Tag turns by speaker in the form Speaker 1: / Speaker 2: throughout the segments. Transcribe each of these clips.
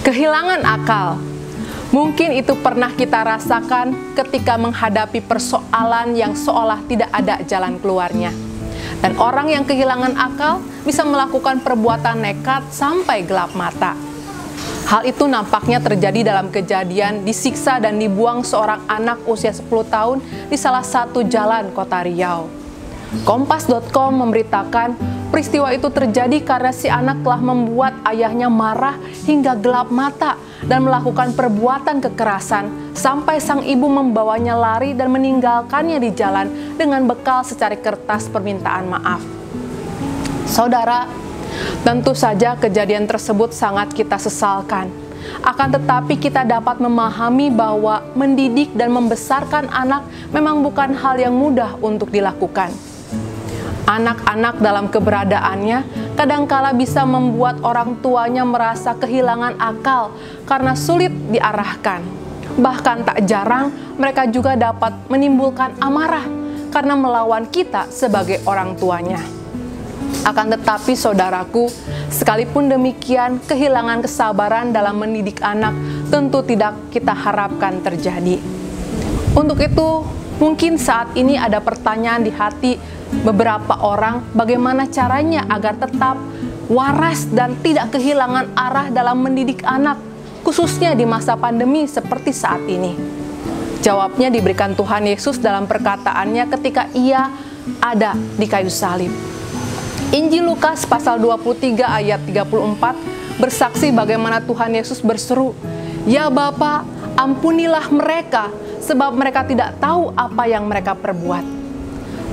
Speaker 1: Kehilangan akal. Mungkin itu pernah kita rasakan ketika menghadapi persoalan yang seolah tidak ada jalan keluarnya. Dan orang yang kehilangan akal bisa melakukan perbuatan nekat sampai gelap mata. Hal itu nampaknya terjadi dalam kejadian disiksa dan dibuang seorang anak usia 10 tahun di salah satu jalan kota Riau. Kompas.com memberitakan peristiwa itu terjadi karena si anak telah membuat ayahnya marah hingga gelap mata dan melakukan perbuatan kekerasan sampai sang ibu membawanya lari dan meninggalkannya di jalan dengan bekal secari kertas permintaan maaf. Saudara, tentu saja kejadian tersebut sangat kita sesalkan. Akan tetapi kita dapat memahami bahwa mendidik dan membesarkan anak memang bukan hal yang mudah untuk dilakukan. Anak-anak dalam keberadaannya kadangkala bisa membuat orang tuanya merasa kehilangan akal karena sulit diarahkan. Bahkan tak jarang mereka juga dapat menimbulkan amarah karena melawan kita sebagai orang tuanya. Akan tetapi saudaraku, sekalipun demikian, kehilangan kesabaran dalam mendidik anak tentu tidak kita harapkan terjadi. Untuk itu, mungkin saat ini ada pertanyaan di hati beberapa orang, bagaimana caranya agar tetap waras dan tidak kehilangan arah dalam mendidik anak, khususnya di masa pandemi seperti saat ini. Jawabnya diberikan Tuhan Yesus dalam perkataannya ketika ia ada di kayu salib. Injil Lukas pasal 23 ayat 34 bersaksi bagaimana Tuhan Yesus berseru, "Ya Bapa, ampunilah mereka, sebab mereka tidak tahu apa yang mereka perbuat."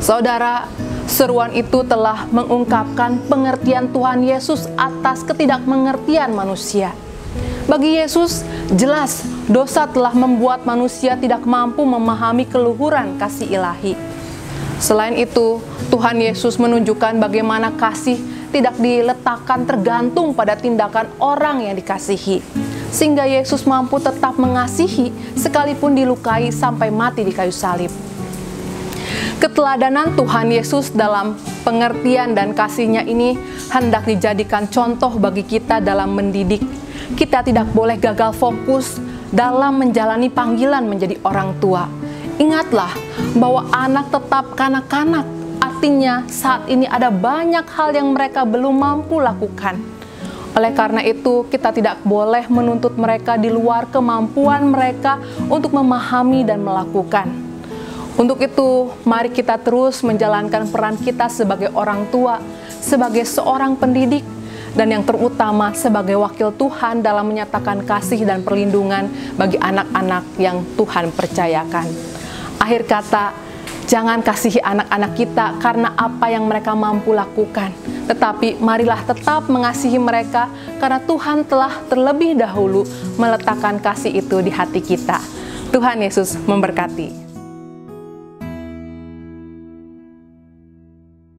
Speaker 1: Saudara, seruan itu telah mengungkapkan pengertian Tuhan Yesus atas ketidakmengertian manusia. Bagi Yesus, jelas dosa telah membuat manusia tidak mampu memahami keluhuran kasih ilahi. Selain itu, Tuhan Yesus menunjukkan bagaimana kasih tidak diletakkan tergantung pada tindakan orang yang dikasihi, sehingga Yesus mampu tetap mengasihi sekalipun dilukai sampai mati di kayu salib. Keteladanan Tuhan Yesus dalam pengertian dan kasih-Nya ini hendak dijadikan contoh bagi kita dalam mendidik. Kita tidak boleh gagal fokus dalam menjalani panggilan menjadi orang tua. Ingatlah bahwa anak tetap kanak-kanak, artinya saat ini ada banyak hal yang mereka belum mampu lakukan. Oleh karena itu, kita tidak boleh menuntut mereka di luar kemampuan mereka untuk memahami dan melakukan. Untuk itu, mari kita terus menjalankan peran kita sebagai orang tua, sebagai seorang pendidik, dan yang terutama sebagai wakil Tuhan dalam menyatakan kasih dan perlindungan bagi anak-anak yang Tuhan percayakan. Akhir kata, jangan kasihi anak-anak kita karena apa yang mereka mampu lakukan, tetapi marilah tetap mengasihi mereka karena Tuhan telah terlebih dahulu meletakkan kasih itu di hati kita. Tuhan Yesus memberkati.